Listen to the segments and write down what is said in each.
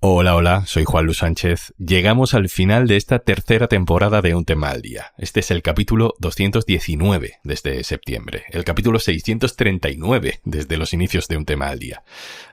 Hola, hola, soy Juan Luis Sánchez. Llegamos al final de esta tercera temporada de Un Tema al Día. Este es el capítulo 219 desde septiembre, el capítulo 639 desde los inicios de Un Tema al Día.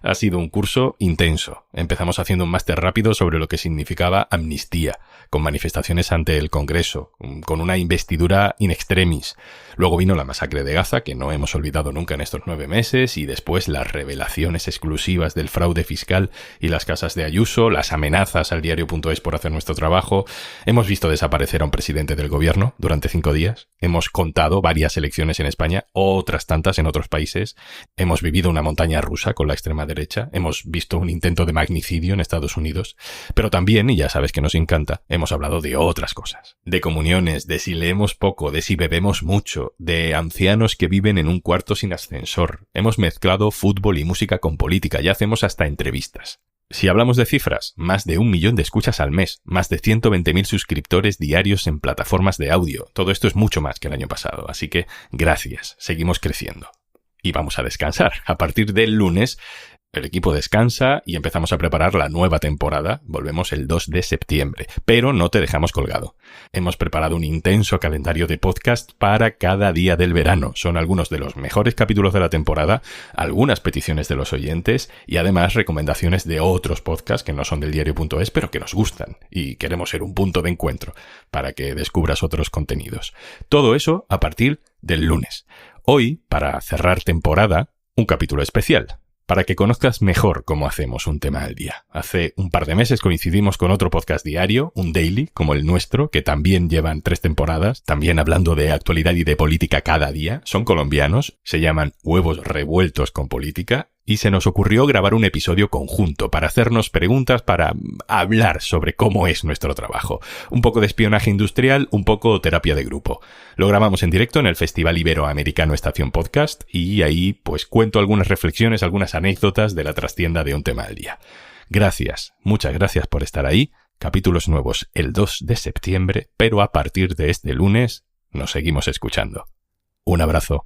Ha sido un curso intenso. Empezamos haciendo un máster rápido sobre lo que significaba amnistía, con manifestaciones ante el Congreso, con una investidura in extremis. Luego vino la masacre de Gaza, que no hemos olvidado nunca en estos 9 meses, y después las revelaciones exclusivas del fraude fiscal y las casas de Ayuso, las amenazas al diario.es por hacer nuestro trabajo. Hemos visto desaparecer a un presidente del gobierno durante 5 días. Hemos contado varias elecciones en España, otras tantas en otros países. Hemos vivido una montaña rusa con la extrema derecha. Hemos visto un intento de magnicidio en Estados Unidos. Pero también, y ya sabes que nos encanta, hemos hablado de otras cosas. De comuniones, de si leemos poco, de si bebemos mucho, de ancianos que viven en un cuarto sin ascensor. Hemos mezclado fútbol y música con política. Ya hacemos hasta entrevistas. Si hablamos de cifras, más de 1 millón de escuchas al mes, más de 120.000 suscriptores diarios en plataformas de audio. Todo esto es mucho más que el año pasado, así que gracias, seguimos creciendo. Y vamos a descansar. A partir del lunes, el equipo descansa y empezamos a preparar la nueva temporada. Volvemos el 2 de septiembre, pero no te dejamos colgado. Hemos preparado un intenso calendario de podcast para cada día del verano. Son algunos de los mejores capítulos de la temporada, algunas peticiones de los oyentes y además recomendaciones de otros podcasts que no son del diario.es, pero que nos gustan y queremos ser un punto de encuentro para que descubras otros contenidos. Todo eso a partir del lunes. Hoy, para cerrar temporada, un capítulo especial, para que conozcas mejor cómo hacemos Un Tema al Día. Hace un par de meses coincidimos con otro podcast diario, un daily, como el nuestro, que también llevan 3 temporadas, también hablando de actualidad y de política cada día. Son colombianos, se llaman Huevos Revueltos con Política, y se nos ocurrió grabar un episodio conjunto para hacernos preguntas, para hablar sobre cómo es nuestro trabajo. Un poco de espionaje industrial, un poco terapia de grupo. Lo grabamos en directo en el Festival Iberoamericano Estación Podcast y ahí pues cuento algunas reflexiones, algunas anécdotas de la trastienda de Un Tema al Día. Gracias, muchas gracias por estar ahí. Capítulos nuevos el 2 de septiembre, pero a partir de este lunes nos seguimos escuchando. Un abrazo.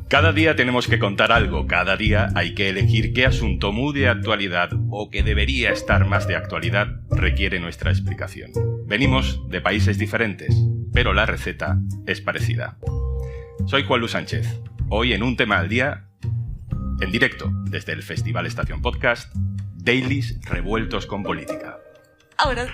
Cada día tenemos que contar algo, cada día hay que elegir qué asunto muy de actualidad o que debería estar más de actualidad requiere nuestra explicación. Venimos de países diferentes, pero la receta es parecida. Soy Juan Luis Sánchez. Hoy en Un Tema al Día, en directo desde el Festival Estación Podcast, Dailies revueltos con política. Ahora...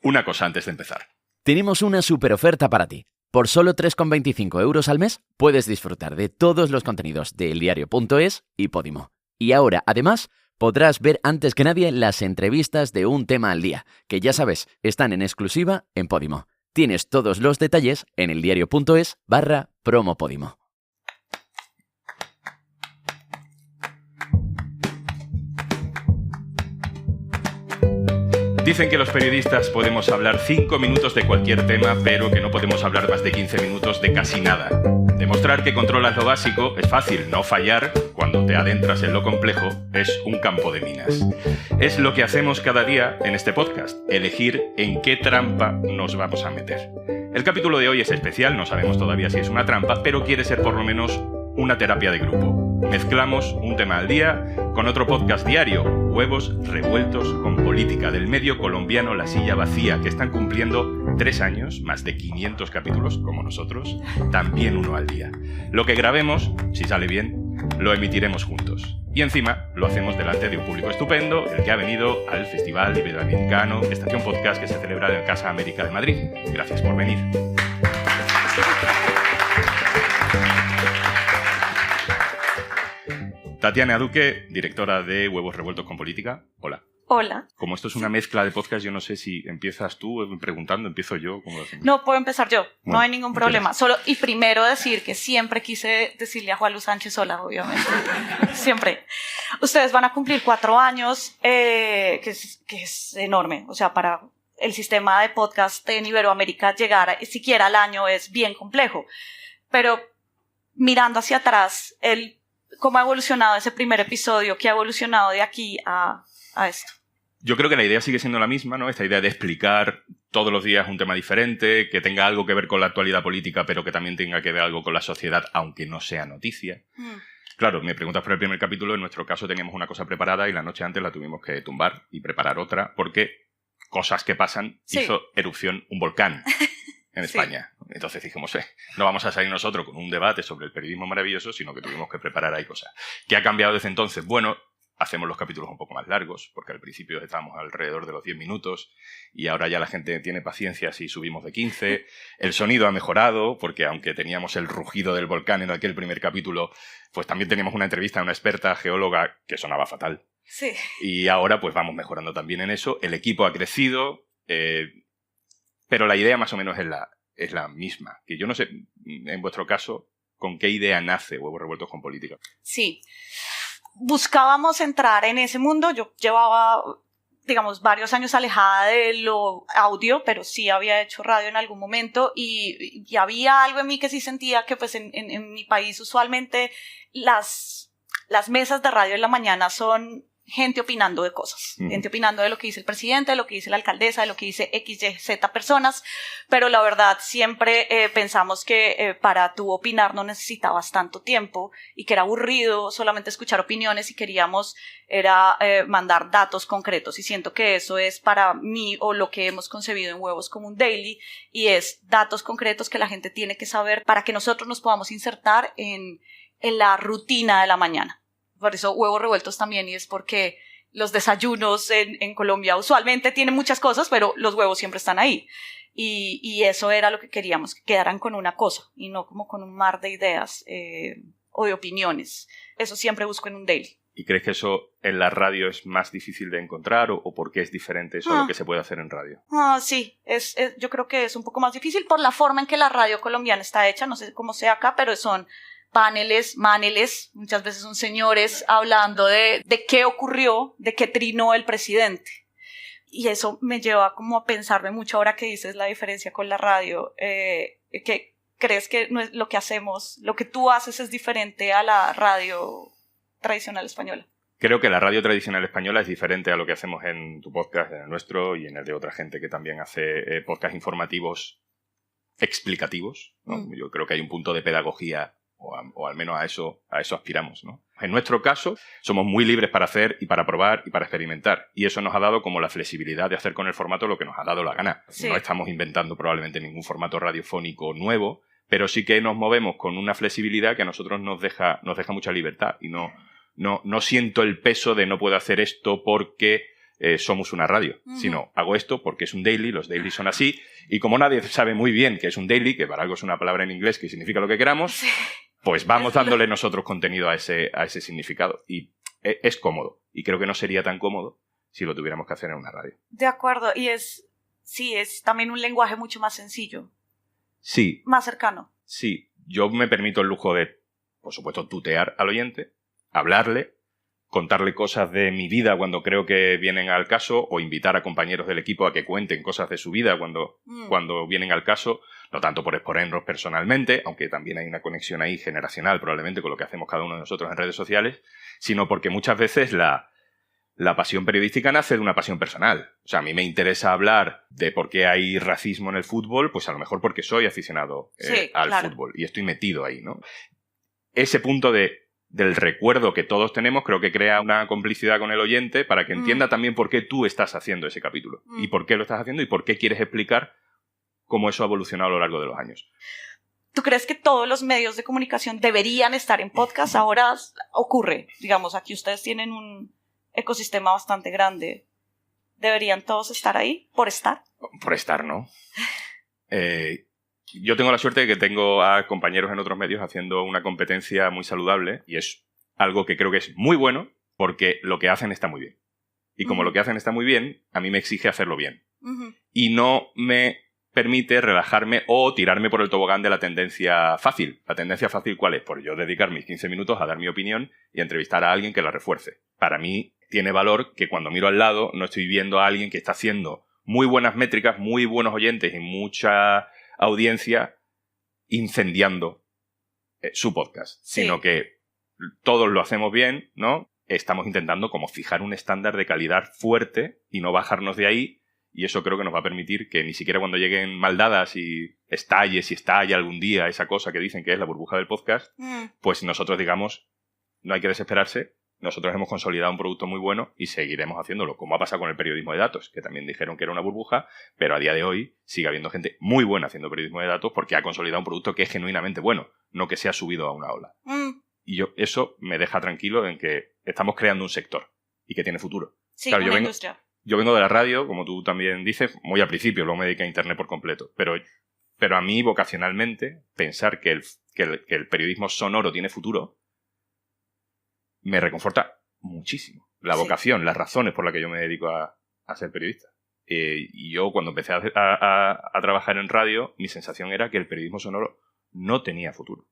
Una cosa antes de empezar. Tenemos una super oferta para ti. Por solo 3,25 € al mes puedes disfrutar de todos los contenidos de eldiario.es y Podimo. Y ahora, además, podrás ver antes que nadie las entrevistas de Un Tema al Día, que ya sabes, están en exclusiva en Podimo. Tienes todos los detalles en eldiario.es/promopodimo. Dicen que los periodistas podemos hablar 5 minutos de cualquier tema, pero que no podemos hablar más de 15 minutos de casi nada. Demostrar que controlas lo básico es fácil, no fallar cuando te adentras en lo complejo es un campo de minas. Es lo que hacemos cada día en este podcast, elegir en qué trampa nos vamos a meter. El capítulo de hoy es especial, no sabemos todavía si es una trampa, pero quiere ser por lo menos una terapia de grupo. Mezclamos Un Tema al Día con otro podcast diario, Huevos Revueltos con Política, del medio colombiano La Silla Vacía, que están cumpliendo 3 años, más de 500 capítulos como nosotros, también uno al día. Lo que grabemos, si sale bien, lo emitiremos juntos. Y encima lo hacemos delante de un público estupendo, el que ha venido al Festival Iberoamericano Estación Podcast que se celebra en Casa América de Madrid. Gracias por venir. Tatiana Duque, directora de Huevos Revueltos con Política. Hola. Hola. Como esto es una mezcla de podcast, yo no sé si empiezas tú preguntando, empiezo yo. ¿Cómo lo hacemos? No, puedo empezar yo. Bueno, no hay ningún problema. Y primero decir que siempre quise decirle a Juan Luis Sánchez hola, obviamente. Siempre. Ustedes van a cumplir 4 años, que es enorme. O sea, para el sistema de podcast en Iberoamérica llegar siquiera al año es bien complejo. Pero mirando hacia atrás, cómo ha evolucionado ese primer episodio, qué ha evolucionado de aquí a esto. Yo creo que la idea sigue siendo la misma, ¿no? Esta idea de explicar todos los días un tema diferente, que tenga algo que ver con la actualidad política, pero que también tenga que ver algo con la sociedad, aunque no sea noticia. Claro, me preguntas por el primer capítulo, en nuestro caso teníamos una cosa preparada y la noche antes la tuvimos que tumbar y preparar otra, porque cosas que pasan, hizo erupción un volcán en España. Entonces dijimos, no vamos a salir nosotros con un debate sobre el periodismo maravilloso, sino que tuvimos que preparar ahí cosas. ¿Qué ha cambiado desde entonces? Bueno, hacemos los capítulos un poco más largos, porque al principio estábamos alrededor de los 10 minutos y ahora ya la gente tiene paciencia si subimos de 15. El sonido ha mejorado, porque aunque teníamos el rugido del volcán en aquel primer capítulo, pues también teníamos una entrevista a una experta geóloga que sonaba fatal. Sí. Y ahora pues vamos mejorando también en eso. El equipo ha crecido, pero la idea más o menos es la misma. Que yo no sé, en vuestro caso, ¿con qué idea nace Huevos Revueltos con Política? Sí. Buscábamos entrar en ese mundo. Yo llevaba, digamos, varios años alejada de lo audio, pero sí había hecho radio en algún momento y había algo en mí que sí sentía que pues en mi país usualmente las mesas de radio en la mañana son gente opinando de cosas, gente opinando de lo que dice el presidente, de lo que dice la alcaldesa, de lo que dice X, Y, Z personas, pero la verdad siempre pensamos que para tú opinar no necesitabas tanto tiempo y que era aburrido solamente escuchar opiniones y queríamos era mandar datos concretos y siento que eso es para mí o lo que hemos concebido en Huevos como un daily y es datos concretos que la gente tiene que saber para que nosotros nos podamos insertar en la rutina de la mañana. Por eso Huevos Revueltos también, y es porque los desayunos en Colombia usualmente tienen muchas cosas, pero los huevos siempre están ahí. Y eso era lo que queríamos, que quedaran con una cosa y no como con un mar de ideas o de opiniones. Eso siempre busco en un daily. ¿Y crees que eso en la radio es más difícil de encontrar o por qué es diferente eso a lo que se puede hacer en radio? Sí, yo creo que es un poco más difícil por la forma en que la radio colombiana está hecha, no sé cómo sea acá, pero son paneles, maneles, muchas veces son señores hablando de qué ocurrió, de qué trinó el presidente. Y eso me lleva como a pensarme mucho ahora que dices la diferencia con la radio, que crees que no es lo que hacemos, lo que tú haces es diferente a la radio tradicional española. Creo que la radio tradicional española es diferente a lo que hacemos en tu podcast, en el nuestro y en el de otra gente que también hace podcast informativos explicativos, ¿no? Yo creo que hay un punto de pedagogía o al menos a eso aspiramos, ¿no? En nuestro caso, somos muy libres para hacer y para probar y para experimentar. Y eso nos ha dado como la flexibilidad de hacer con el formato lo que nos ha dado la gana. Sí. No estamos inventando probablemente ningún formato radiofónico nuevo, pero sí que nos movemos con una flexibilidad que a nosotros nos deja mucha libertad. Y no siento el peso de no puedo hacer esto porque somos una radio, sino hago esto porque es un daily, los dailies son así. Y como nadie sabe muy bien que es un daily, que para algo es una palabra en inglés que significa lo que queramos... Sí. Pues vamos dándole nosotros contenido a ese significado. Y es cómodo. Y creo que no sería tan cómodo si lo tuviéramos que hacer en una radio. De acuerdo. Y es también un lenguaje mucho más sencillo. Sí. Más cercano. Sí. Yo me permito el lujo de, por supuesto, tutear al oyente, hablarle, contarle cosas de mi vida cuando creo que vienen al caso o invitar a compañeros del equipo a que cuenten cosas de su vida cuando vienen al caso. No tanto por exponernos personalmente, aunque también hay una conexión ahí generacional probablemente con lo que hacemos cada uno de nosotros en redes sociales, sino porque muchas veces la pasión periodística nace de una pasión personal. O sea, a mí me interesa hablar de por qué hay racismo en el fútbol, pues a lo mejor porque soy aficionado al fútbol y estoy metido ahí, ¿no? Ese punto del recuerdo que todos tenemos creo que crea una complicidad con el oyente para que entienda también por qué tú estás haciendo ese capítulo y por qué lo estás haciendo y por qué quieres explicar cómo eso ha evolucionado a lo largo de los años. ¿Tú crees que todos los medios de comunicación deberían estar en podcast? Ahora ocurre, digamos, aquí ustedes tienen un ecosistema bastante grande. ¿Deberían todos estar ahí? ¿Por estar? Por estar, ¿no? Yo tengo la suerte de que tengo a compañeros en otros medios haciendo una competencia muy saludable y es algo que creo que es muy bueno porque lo que hacen está muy bien. Y como lo que hacen está muy bien, a mí me exige hacerlo bien. Y no me permite relajarme o tirarme por el tobogán de la tendencia fácil. ¿La tendencia fácil cuál es? Pues yo dedicar mis 15 minutos a dar mi opinión y a entrevistar a alguien que la refuerce. Para mí tiene valor que cuando miro al lado no estoy viendo a alguien que está haciendo muy buenas métricas, muy buenos oyentes y mucha audiencia incendiando su podcast, sino que todos lo hacemos bien, ¿no? estamos intentando como fijar un estándar de calidad fuerte y no bajarnos de ahí, y eso creo que nos va a permitir que ni siquiera cuando lleguen maldadas y estalle, si estalla algún día esa cosa que dicen que es la burbuja del podcast, pues nosotros digamos, no hay que desesperarse, nosotros hemos consolidado un producto muy bueno y seguiremos haciéndolo, como ha pasado con el periodismo de datos, que también dijeron que era una burbuja, pero a día de hoy sigue habiendo gente muy buena haciendo periodismo de datos porque ha consolidado un producto que es genuinamente bueno, no que se ha subido a una ola. Y eso me deja tranquilo en que estamos creando un sector y que tiene futuro. Sí, claro, una industria. Yo vengo de la radio, como tú también dices, muy al principio, luego me dediqué a Internet por completo, pero a mí vocacionalmente pensar que el periodismo sonoro tiene futuro me reconforta muchísimo. La vocación, las razones por las que yo me dedico a ser periodista. Y yo cuando empecé a trabajar en radio, mi sensación era que el periodismo sonoro no tenía futuro.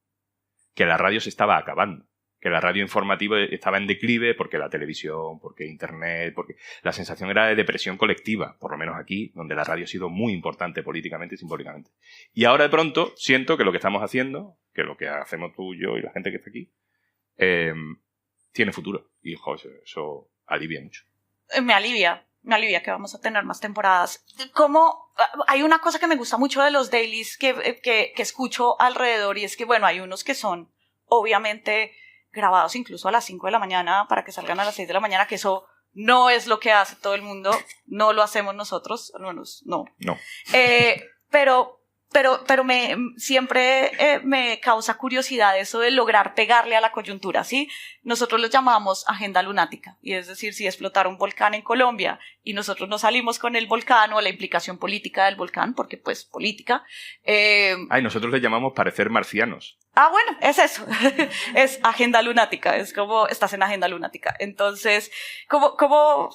Que la radio se estaba acabando. Que la radio informativa estaba en declive porque la televisión, porque Internet, porque la sensación era de depresión colectiva, por lo menos aquí, donde la radio ha sido muy importante políticamente y simbólicamente. Y ahora de pronto siento que lo que estamos haciendo, que lo que hacemos tú, yo y la gente que está aquí, tiene futuro. Y eso alivia mucho. Me alivia que vamos a tener más temporadas. Hay una cosa que me gusta mucho de los dailies que escucho alrededor, y es que, bueno, hay unos que son obviamente grabados incluso a las 5 de la mañana para que salgan a las 6 de la mañana, que eso no es lo que hace todo el mundo, no lo hacemos nosotros, al menos no. Pero siempre me causa curiosidad eso de lograr pegarle a la coyuntura, ¿sí? Nosotros lo llamamos agenda lunática, y es decir, si explotara un volcán en Colombia y nosotros no salimos con el volcán o la implicación política del volcán, porque pues política. Nosotros le llamamos parecer marcianos. Bueno, es eso, es agenda lunática, es como estás en agenda lunática. Entonces, ¿cómo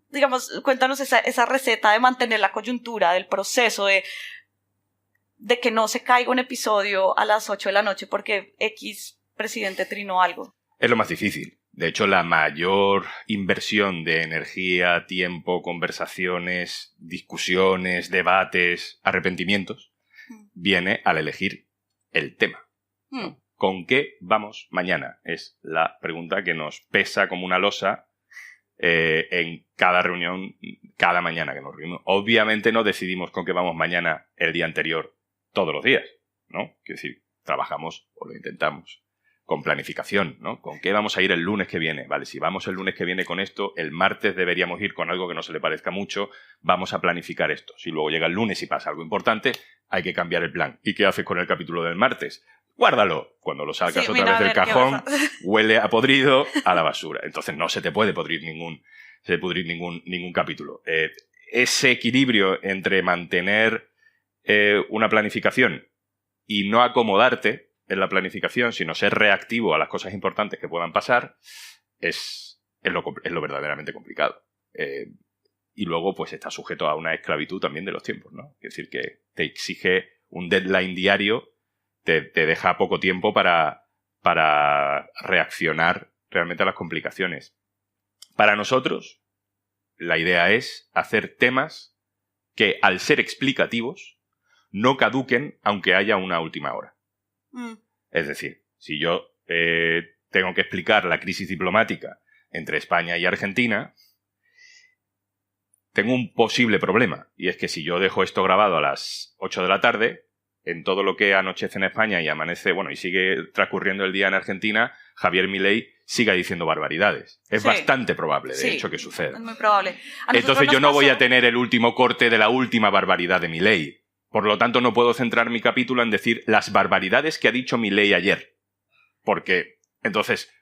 digamos, cuéntanos esa receta de mantener la coyuntura, del proceso de que no se caiga un episodio a las 8 de la noche porque X presidente trinó algo? Es lo más difícil. De hecho, la mayor inversión de energía, tiempo, conversaciones, discusiones, debates, arrepentimientos, viene al elegir el tema. ¿Con qué vamos mañana? Es la pregunta que nos pesa como una losa en cada reunión, cada mañana que nos reunimos. Obviamente no decidimos con qué vamos mañana el día anterior todos los días, ¿no? Quiero decir, trabajamos, o lo intentamos, con planificación, ¿no? ¿Con qué vamos a ir el lunes que viene? Vale, si vamos el lunes que viene con esto, el martes deberíamos ir con algo que no se le parezca mucho, vamos a planificar esto. Si luego llega el lunes y pasa algo importante, hay que cambiar el plan. ¿Y qué haces con el capítulo del martes? Guárdalo. Cuando lo sacas otra vez del cajón, huele a podrido, a la basura. Entonces no se te puede pudrir ningún capítulo. Ese equilibrio entre mantener una planificación y no acomodarte en la planificación, sino ser reactivo a las cosas importantes que puedan pasar, es lo verdaderamente complicado. Y luego pues está sujeto a una esclavitud también de los tiempos, ¿no? Es decir, que te exige un deadline diario, te deja poco tiempo para reaccionar realmente a las complicaciones. Para nosotros, la idea es hacer temas que, al ser explicativos, no caduquen aunque haya una última hora. Es decir, si yo tengo que explicar la crisis diplomática entre España y Argentina, tengo un posible problema, y es que si yo dejo esto grabado a las 8 de la tarde, en todo lo que anochece en España y amanece, y sigue transcurriendo el día en Argentina, Javier Milei siga diciendo barbaridades. Es bastante probable, de hecho, que suceda. Es muy probable. Entonces yo no voy a tener el último corte de la última barbaridad de Milei. Por lo tanto, no puedo centrar mi capítulo en decir las barbaridades que ha dicho Milei ayer. Porque, entonces,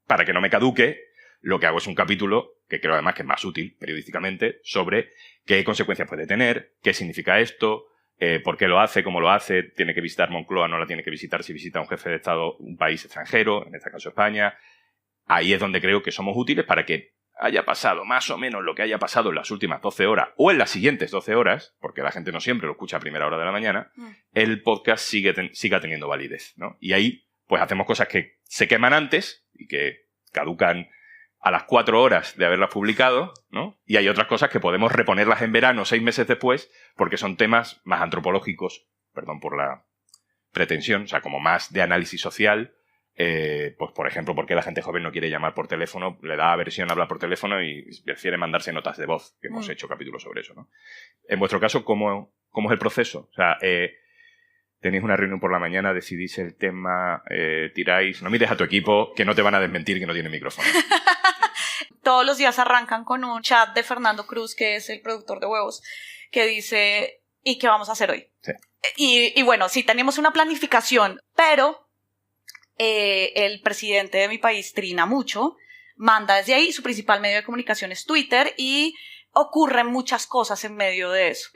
para que no me caduque, lo que hago es un capítulo, que creo además que es más útil periodísticamente, sobre qué consecuencias puede tener, qué significa esto, por qué lo hace, cómo lo hace, tiene que visitar Moncloa, no la tiene que visitar si visita a un jefe de Estado un país extranjero, en este caso España. Ahí es donde creo que somos útiles para que haya pasado más o menos lo que haya pasado en las últimas 12 horas o en las siguientes 12 horas, porque la gente no siempre lo escucha a primera hora de la mañana, el podcast siga teniendo validez, ¿no? Y ahí pues hacemos cosas que se queman antes y que caducan a las 4 horas de haberlas publicado, ¿no? Y hay otras cosas que podemos reponerlas en verano 6 meses después porque son temas más antropológicos, perdón por la pretensión, o sea, como más de análisis social, Pues por ejemplo, porque la gente joven no quiere llamar por teléfono, le da aversión a hablar por teléfono y prefiere mandarse notas de voz, que hemos hecho capítulos sobre eso, ¿no? En vuestro caso, ¿cómo es el proceso? O sea, tenéis una reunión por la mañana, decidís el tema, tiráis, no mires a tu equipo, que no te van a desmentir que no tiene micrófono. Todos los días arrancan con un chat de Fernando Cruz, que es el productor de Huevos, que dice, ¿y qué vamos a hacer hoy? Sí. Y bueno, sí tenemos una planificación, pero el presidente de mi país trina mucho, manda desde ahí, su principal medio de comunicación es Twitter y ocurren muchas cosas en medio de eso.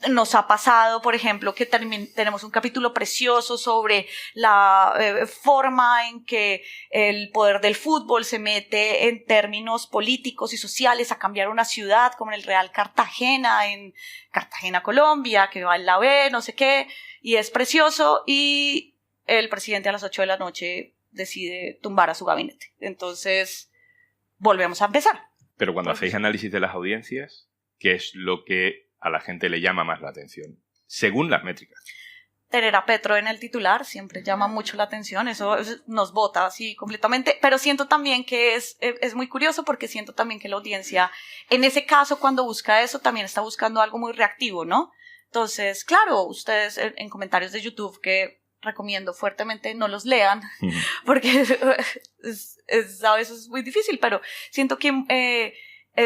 Nos ha pasado, por ejemplo, que tenemos un capítulo precioso sobre la forma en que el poder del fútbol se mete en términos políticos y sociales a cambiar una ciudad como en el Real Cartagena, en Cartagena, Colombia, que va en la B, no sé qué, y es precioso, y el presidente a las 8 de la noche decide tumbar a su gabinete. Entonces, volvemos a empezar. Pero cuando hacéis análisis de las audiencias, ¿qué es lo que a la gente le llama más la atención? Según las métricas. Tener a Petro en el titular siempre llama mucho la atención, eso nos bota así completamente, pero siento también que es muy curioso porque siento también que la audiencia, en ese caso, cuando busca eso, también está buscando algo muy reactivo, ¿no? Entonces, claro, ustedes en comentarios de YouTube, que recomiendo fuertemente no los lean, porque a veces es muy difícil, pero siento que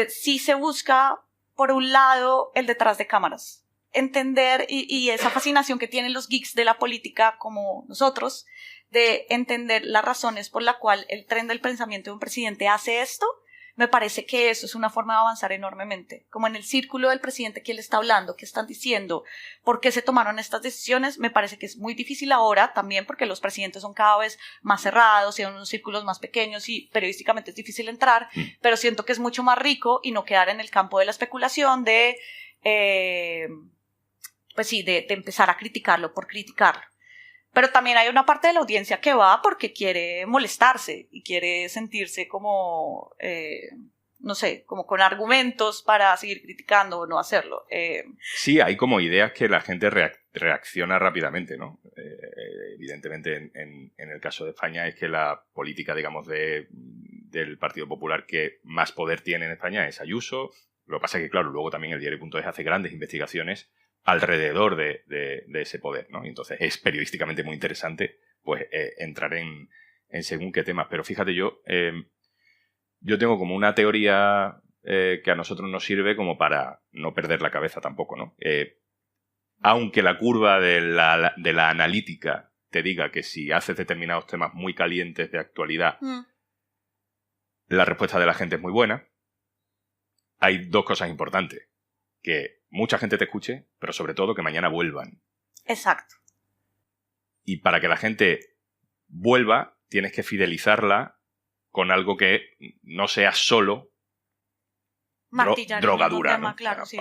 sí se busca, por un lado, el detrás de cámaras. Entender y esa fascinación que tienen los geeks de la política como nosotros, de entender las razones por la cual el tren del pensamiento de un presidente hace esto, me parece que eso es una forma de avanzar enormemente. Como en el círculo del presidente, ¿quién le está hablando? ¿Qué están diciendo? ¿Por qué se tomaron estas decisiones? Me parece que es muy difícil ahora también porque los presidentes son cada vez más cerrados y en unos círculos más pequeños y periodísticamente es difícil entrar, pero siento que es mucho más rico y no quedar en el campo de la especulación de pues sí, de empezar a criticarlo por criticarlo. Pero también hay una parte de la audiencia que va porque quiere molestarse y quiere sentirse como, no sé, como con argumentos para seguir criticando o no hacerlo. Sí, hay como ideas que la gente reacciona rápidamente, ¿no? Evidentemente, en el caso de España es que la política, digamos, del Partido Popular que más poder tiene en España es Ayuso. Lo que pasa es que, claro, luego también el diario.es hace grandes investigaciones alrededor de ese poder, ¿no? Y entonces es periodísticamente muy interesante pues entrar en según qué temas. Pero fíjate, yo tengo como una teoría que a nosotros nos sirve como para no perder la cabeza tampoco, ¿no? Aunque la curva de la analítica te diga que si haces determinados temas muy calientes de actualidad, la respuesta de la gente es muy buena, hay dos cosas importantes. Que mucha gente te escuche, pero sobre todo que mañana vuelvan. Exacto. Y para que la gente vuelva, tienes que fidelizarla con algo que no sea solo drogadura, tema, ¿no? Claro, sí.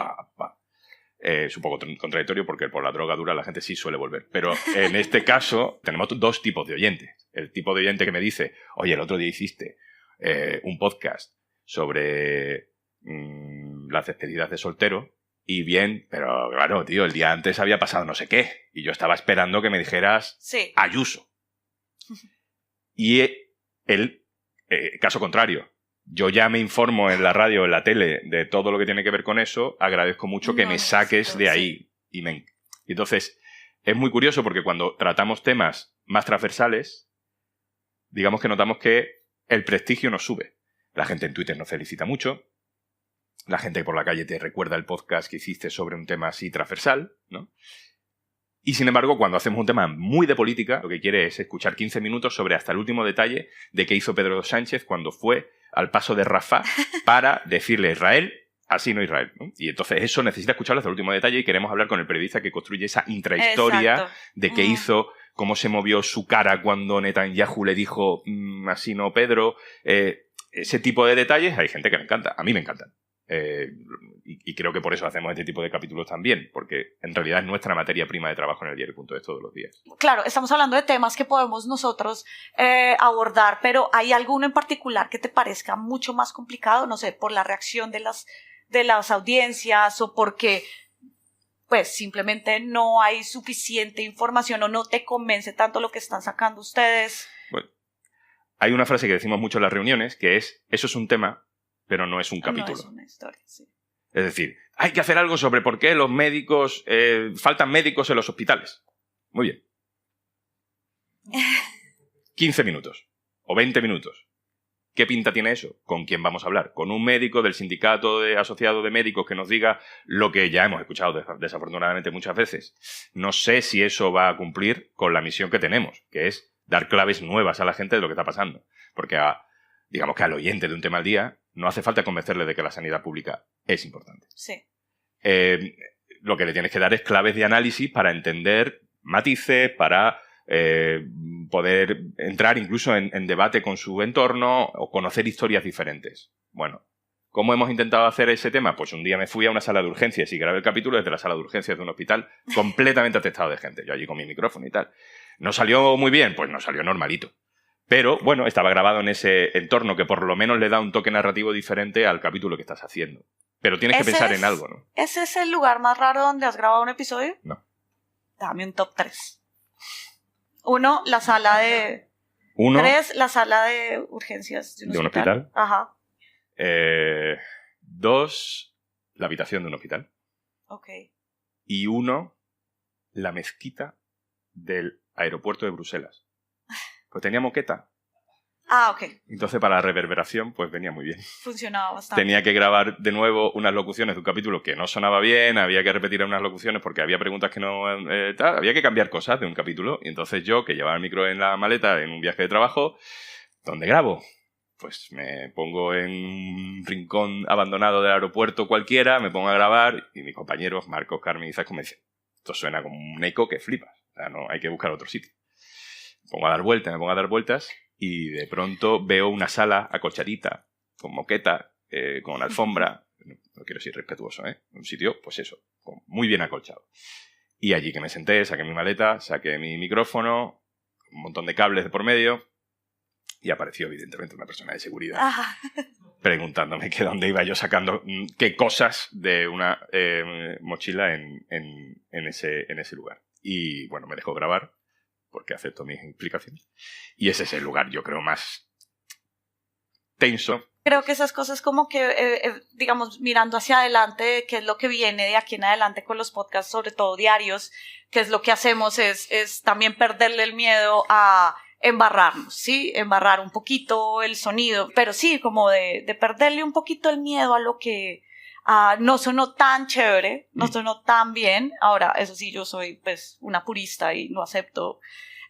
Es un poco contradictorio porque por la drogadura la gente sí suele volver. Pero en este caso tenemos dos tipos de oyentes. El tipo de oyente que me dice, oye, el otro día hiciste un podcast sobre las despedidas de soltero, y bien, pero claro, tío, el día antes había pasado no sé qué, y yo estaba esperando que me dijeras sí. Ayuso. Y el caso contrario, yo ya me informo en la radio, en la tele, de todo lo que tiene que ver con eso, agradezco mucho que me saques de ahí. Sí. Y entonces, es muy curioso porque cuando tratamos temas más transversales, digamos que notamos que el prestigio nos sube. La gente en Twitter nos felicita mucho. La gente por la calle te recuerda el podcast que hiciste sobre un tema así transversal, ¿no? Y sin embargo, cuando hacemos un tema muy de política, lo que quiere es escuchar 15 minutos sobre hasta el último detalle de qué hizo Pedro Sánchez cuando fue al paso de Rafah para decirle a Israel, así no Israel, ¿no? Y entonces eso necesita escucharlo hasta el último detalle y queremos hablar con el periodista que construye esa intrahistoria. Exacto. De qué hizo, cómo se movió su cara cuando Netanyahu le dijo así no Pedro. Ese tipo de detalles hay gente que le encanta. A mí me encantan. Y creo que por eso hacemos este tipo de capítulos también, porque en realidad es nuestra materia prima de trabajo en el diario.es todos los días. Claro, estamos hablando de temas que podemos nosotros abordar, pero ¿hay alguno en particular que te parezca mucho más complicado? No sé, por la reacción de las audiencias o porque pues simplemente no hay suficiente información o no te convence tanto lo que están sacando ustedes. Bueno, hay una frase que decimos mucho en las reuniones, que es, eso es un tema, pero no es un capítulo. No es una historia, sí. Es decir, hay que hacer algo sobre por qué los médicos, faltan médicos en los hospitales. Muy bien. 15 minutos o 20 minutos. ¿Qué pinta tiene eso? ¿Con quién vamos a hablar? ¿Con un médico del sindicato asociado de médicos que nos diga lo que ya hemos escuchado desafortunadamente muchas veces? No sé si eso va a cumplir con la misión que tenemos, que es dar claves nuevas a la gente de lo que está pasando. Porque digamos que al oyente de Un Tema al Día no hace falta convencerle de que la sanidad pública es importante. Sí. Lo que le tienes que dar es claves de análisis para entender matices, para poder entrar incluso en debate con su entorno o conocer historias diferentes. Bueno, ¿cómo hemos intentado hacer ese tema? Pues un día me fui a una sala de urgencias y grabé el capítulo desde la sala de urgencias de un hospital completamente atestado de gente. Yo allí con mi micrófono y tal. ¿No salió muy bien? Pues no salió normalito. Pero, bueno, estaba grabado en ese entorno que por lo menos le da un toque narrativo diferente al capítulo que estás haciendo. Pero tienes que pensar en algo, ¿no? ¿Ese es el lugar más raro donde has grabado un episodio? No. Dame un top 3. 1, la sala de... 3, la sala de urgencias de un hospital. Ajá. 2, la habitación de un hospital. Ok. Y 1, la mezquita del aeropuerto de Bruselas. Pues tenía moqueta. Ah, ok. Entonces para la reverberación pues venía muy bien. Funcionaba bastante. Tenía que grabar de nuevo unas locuciones de un capítulo que no sonaba bien, había que repetir unas locuciones porque había preguntas que no... había que cambiar cosas de un capítulo. Y entonces yo, que llevaba el micro en la maleta en un viaje de trabajo, ¿dónde grabo? Pues me pongo en un rincón abandonado del aeropuerto cualquiera, me pongo a grabar y mis compañeros, Marcos, Carmen y Zaco, me dicen, esto suena como un eco que flipas. O sea, no, hay que buscar otro sitio. Me pongo a dar vueltas y de pronto veo una sala acolchadita, con moqueta, con alfombra, no quiero ser irrespetuoso, un sitio, pues eso, muy bien acolchado. Y allí que me senté, saqué mi maleta, saqué mi micrófono, un montón de cables de por medio, y apareció evidentemente una persona de seguridad preguntándome que dónde iba yo sacando qué cosas de una mochila en ese lugar. Y bueno, me dejó grabar, porque acepto mis implicaciones. Y ese es el lugar, yo creo, más tenso. Creo que esas cosas como que, digamos, mirando hacia adelante, qué es lo que viene de aquí en adelante con los podcasts, sobre todo diarios, qué es lo que hacemos es también perderle el miedo a embarrarnos, ¿sí? Embarrar un poquito el sonido, pero sí, como de perderle un poquito el miedo a lo que no sonó tan chévere, no sonó tan bien. Ahora, eso sí, yo soy pues una purista y no acepto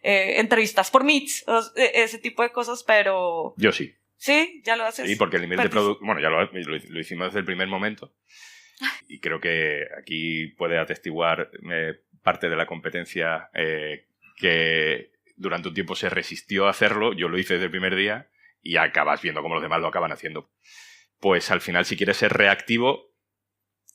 entrevistas por Meets, ese tipo de cosas, pero... Yo sí. ¿Sí? ¿Ya lo haces? Sí, porque el nivel de producto... Bueno, ya lo hicimos desde el primer momento. Y creo que aquí puede atestiguar parte de la competencia que durante un tiempo se resistió a hacerlo. Yo lo hice desde el primer día y acabas viendo cómo los demás lo acaban haciendo. Pues al final, si quieres ser reactivo,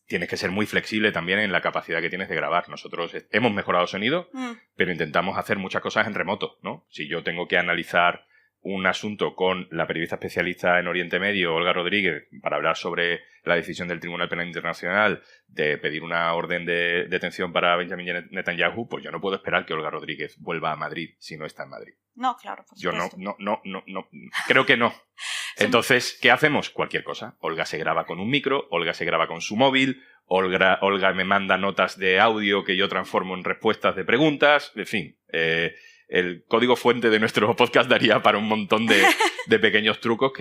tienes que ser muy flexible también en la capacidad que tienes de grabar. Nosotros hemos mejorado sonido, pero intentamos hacer muchas cosas en remoto, ¿no? Si yo tengo que analizar un asunto con la periodista especialista en Oriente Medio, Olga Rodríguez, para hablar sobre la decisión del Tribunal Penal Internacional de pedir una orden de detención para Benjamin Netanyahu, pues yo no puedo esperar que Olga Rodríguez vuelva a Madrid si no está en Madrid. No, claro, por supuesto. Yo no, creo que no. Entonces, ¿qué hacemos? Cualquier cosa. Olga se graba con un micro, Olga se graba con su móvil, Olga me manda notas de audio que yo transformo en respuestas de preguntas, en fin. El código fuente de nuestro podcast daría para un montón de pequeños trucos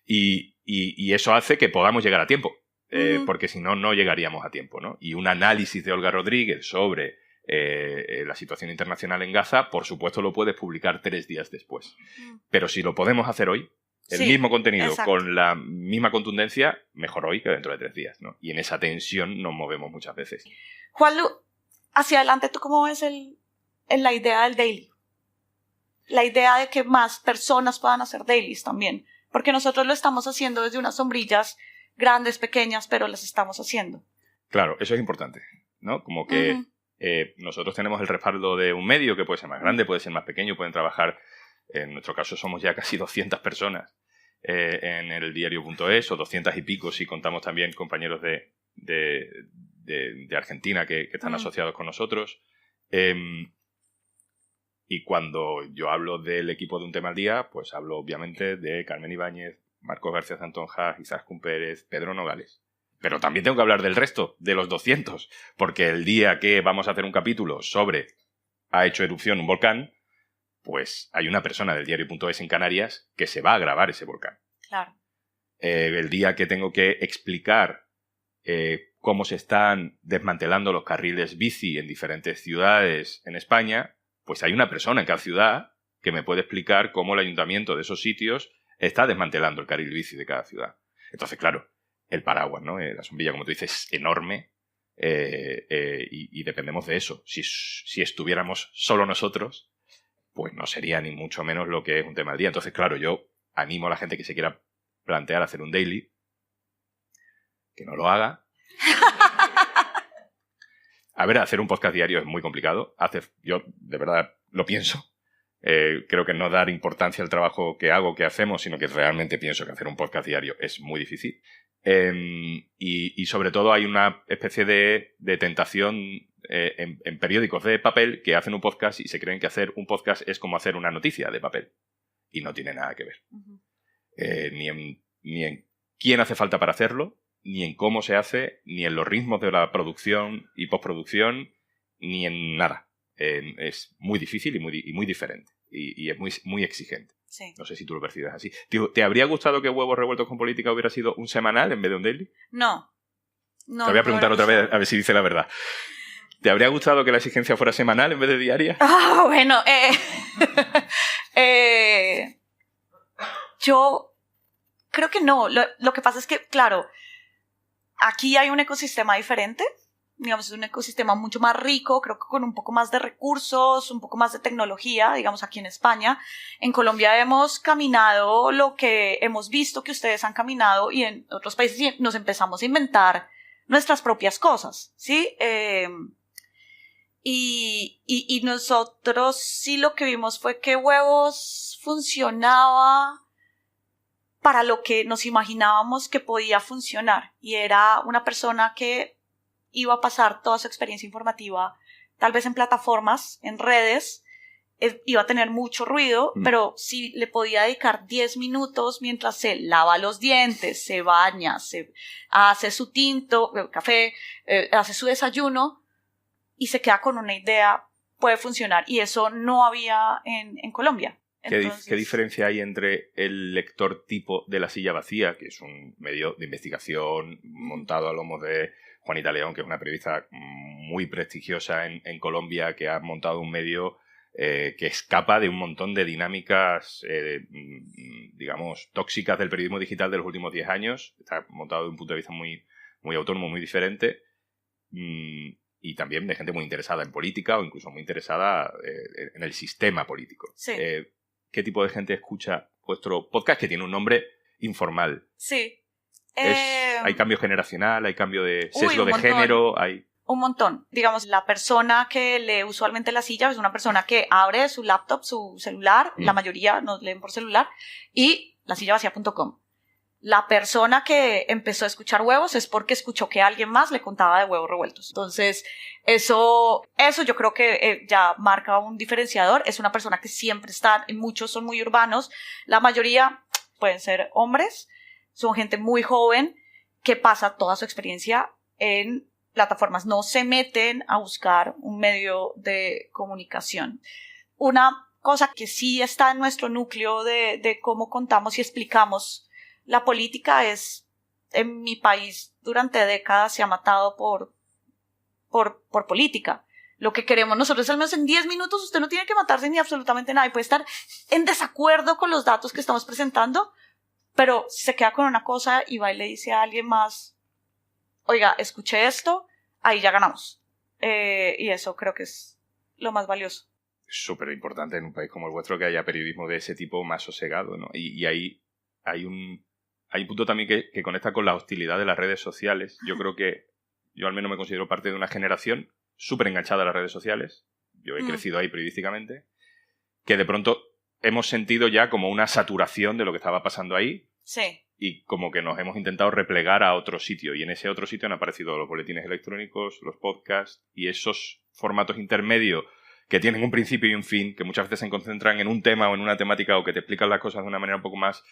y eso hace que podamos llegar a tiempo, porque si no, no llegaríamos a tiempo, ¿no? Y un análisis de Olga Rodríguez sobre la situación internacional en Gaza, por supuesto lo puedes publicar 3 días después. Pero si lo podemos hacer hoy, el mismo contenido, exacto, con la misma contundencia, mejor hoy que dentro de 3 días, ¿no? Y en esa tensión nos movemos muchas veces. Juanlu, hacia adelante, ¿tú cómo ves la idea del daily? La idea de que más personas puedan hacer dailies también. Porque nosotros lo estamos haciendo desde unas sombrillas grandes, pequeñas, pero las estamos haciendo. Claro, eso es importante, ¿no? Como que nosotros tenemos el respaldo de un medio que puede ser más grande, puede ser más pequeño, pueden trabajar, en nuestro caso somos ya casi 200 personas en el diario.es, o 200 y pico si contamos también compañeros de Argentina que están asociados con nosotros. Y cuando yo hablo del equipo de Un Tema al Día, pues hablo obviamente de Carmen Ibáñez, Marcos García Santonja, Izaskun Pérez, Pedro Nogales. Pero también tengo que hablar del resto, de los 200, porque el día que vamos a hacer un capítulo sobre ha hecho erupción un volcán, pues hay una persona del diario.es en Canarias que se va a grabar ese volcán. Claro. El día que tengo que explicar cómo se están desmantelando los carriles bici en diferentes ciudades en España, pues hay una persona en cada ciudad que me puede explicar cómo el ayuntamiento de esos sitios está desmantelando el carril bici de cada ciudad. Entonces, claro, el paraguas, ¿no? La sombrilla, como tú dices, es enorme y dependemos de eso. Si estuviéramos solo nosotros, pues no sería ni mucho menos lo que es Un Tema al Día. Entonces, claro, yo animo a la gente que se quiera plantear hacer un daily, que no lo haga. A ver, hacer un podcast diario es muy complicado. Yo, de verdad, lo pienso. Creo que no dar importancia al trabajo que hago, que hacemos, sino que realmente pienso que hacer un podcast diario es muy difícil. Y sobre todo hay una especie de tentación en periódicos de papel que hacen un podcast y se creen que hacer un podcast es como hacer una noticia de papel. Y no tiene nada que ver. Uh-huh. Ni en quién hace falta para hacerlo, ni en cómo se hace, ni en los ritmos de la producción y postproducción, ni en nada. Es muy difícil y muy diferente. Y es muy, muy exigente. Sí. No sé si tú lo percibes así. ¿Te habría gustado que Huevos Revueltos con Política hubiera sido un semanal en vez de un daily? No. Te voy a preguntar otra vez a ver si dice la verdad. ¿Te habría gustado que la exigencia fuera semanal en vez de diaria? Bueno, yo creo que no. Lo que pasa es que, claro, aquí hay un ecosistema diferente. Digamos, es un ecosistema mucho más rico, creo que con un poco más de recursos, un poco más de tecnología, digamos, aquí en España. En Colombia hemos caminado lo que hemos visto que ustedes han caminado y en otros países nos empezamos a inventar nuestras propias cosas, ¿sí? Y nosotros sí lo que vimos fue que Huevos funcionaba para lo que nos imaginábamos que podía funcionar. Y era una persona que iba a pasar toda su experiencia informativa, tal vez en plataformas, en redes, iba a tener mucho ruido, pero si le podía dedicar 10 minutos mientras se lava los dientes, se baña, hace su tinto, café, hace su desayuno y se queda con una idea, puede funcionar. Y eso no había en Colombia. Entonces, ¿Qué diferencia hay entre el lector tipo de La Silla Vacía, que es un medio de investigación montado a lomos de Juanita León, que es una periodista muy prestigiosa en Colombia, que ha montado un medio que escapa de un montón de dinámicas, digamos, tóxicas del periodismo digital de los últimos 10 años? Está montado de un punto de vista muy, muy autónomo, muy diferente, y también de gente muy interesada en política o incluso muy interesada en el sistema político. Sí. ¿Qué tipo de gente escucha vuestro podcast, que tiene un nombre informal? Sí. ¿Hay cambio generacional? ¿Hay cambio de sesgo de montón. género? ¿Hay...? Un montón. Digamos, la persona que lee usualmente La Silla es una persona que abre su laptop, su celular, la mayoría nos leen por celular, y lasillavacía.com. La persona que empezó a escuchar Huevos es porque escuchó que alguien más le contaba de Huevos Revueltos. Entonces, eso yo creo que ya marca un diferenciador. Es una persona que siempre está, y muchos son muy urbanos, la mayoría pueden ser hombres, son gente muy joven que pasa toda su experiencia en plataformas, no se meten a buscar un medio de comunicación. Una cosa que sí está en nuestro núcleo de cómo contamos y explicamos la política es, en mi país durante décadas se ha matado por política. Lo que queremos nosotros, al menos en 10 minutos, usted no tiene que matarse ni absolutamente nada y puede estar en desacuerdo con los datos que estamos presentando, pero si se queda con una cosa y va y le dice a alguien más, oiga, escuché esto, ahí ya ganamos. Y eso creo que es lo más valioso. Es súper importante en un país como el vuestro que haya periodismo de ese tipo más sosegado, ¿no? Y ahí hay un punto también que conecta con la hostilidad de las redes sociales. Yo creo que yo al menos me considero parte de una generación súper enganchada a las redes sociales. Yo he crecido ahí periodísticamente. Que de pronto hemos sentido ya como una saturación de lo que estaba pasando ahí. Sí. Y como que nos hemos intentado replegar a otro sitio. Y en ese otro sitio han aparecido los boletines electrónicos, los podcasts y esos formatos intermedios que tienen un principio y un fin, que muchas veces se concentran en un tema o en una temática o que te explican las cosas de una manera un poco más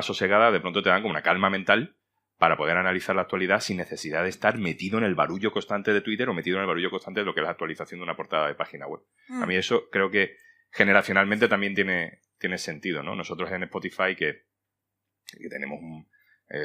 sosegada, de pronto te dan como una calma mental para poder analizar la actualidad sin necesidad de estar metido en el barullo constante de Twitter o metido en el barullo constante de lo que es la actualización de una portada de página web. A mí eso creo que generacionalmente también tiene sentido, ¿no? Nosotros en Spotify que tenemos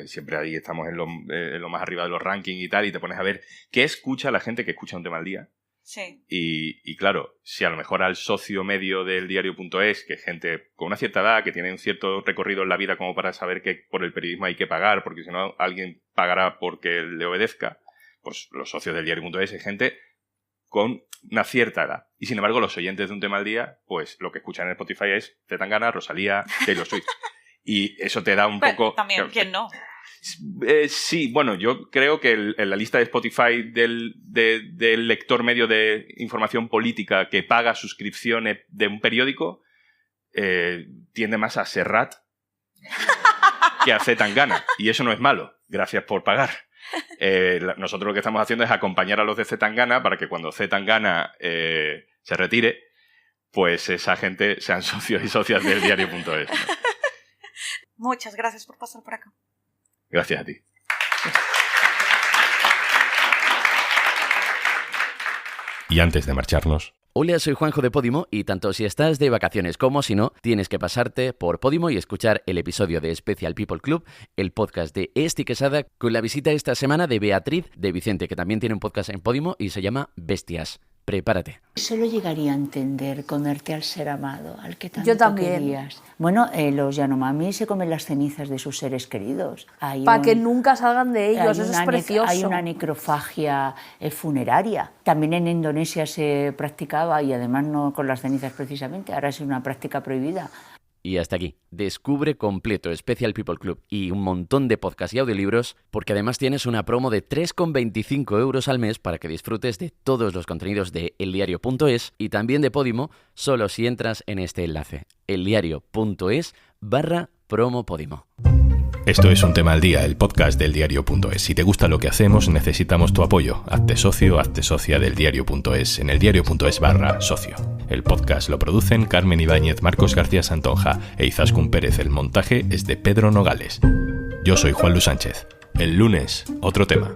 siempre ahí estamos en lo más arriba de los rankings y tal, y te pones a ver qué escucha la gente que escucha un tema al día. Sí. Y claro, si a lo mejor al socio medio del diario.es, que es gente con una cierta edad, que tiene un cierto recorrido en la vida como para saber que por el periodismo hay que pagar, porque si no alguien pagará porque le obedezca, pues los socios del diario.es es gente con una cierta edad. Y sin embargo, los oyentes de un tema al día, pues lo que escuchan en Spotify es Zetangana, Rosalía, Taylor Swift. Y eso te da un poco... También, ¿quién no? Sí, bueno, yo creo que en la lista de Spotify del lector medio de información política que paga suscripciones de un periódico tiende más a Serrat que a Zetangana. Y eso no es malo. Gracias por pagar. Nosotros lo que estamos haciendo es acompañar a los de Zetangana para que cuando Zetangana se retire, pues esa gente sean socios y socias del diario.es, ¿no? Muchas gracias por pasar por acá. Gracias a ti. Y antes de marcharnos... Hola, soy Juanjo de Podimo y tanto si estás de vacaciones como si no, tienes que pasarte por Podimo y escuchar el episodio de Special People Club, el podcast de Esti Quesada, con la visita esta semana de Beatriz de Vicente, que también tiene un podcast en Podimo y se llama Bestias. Prepárate. Solo llegaría a entender comerte al ser amado, al que tanto Yo también. querías. Bueno, los Yanomami se comen las cenizas de sus seres queridos. Para que nunca salgan de ellos, eso es precioso. Hay una necrofagia funeraria. También en Indonesia se practicaba, y además no con las cenizas precisamente, ahora es una práctica prohibida. Y hasta aquí. Descubre completo Special People Club y un montón de podcasts y audiolibros, porque además tienes una promo de 3,25 euros al mes para que disfrutes de todos los contenidos de eldiario.es y también de Podimo, solo si entras en este enlace, eldiario.es/promo Podimo. Esto es Un Tema al Día, el podcast del diario.es. Si te gusta lo que hacemos, necesitamos tu apoyo. Hazte socio, hazte socia del diario.es en eldiario.es/socio. El podcast lo producen Carmen Ibáñez, Marcos García Santonja e Izaskun Pérez. El montaje es de Pedro Nogales. Yo soy Juan Luis Sánchez. El lunes, otro tema.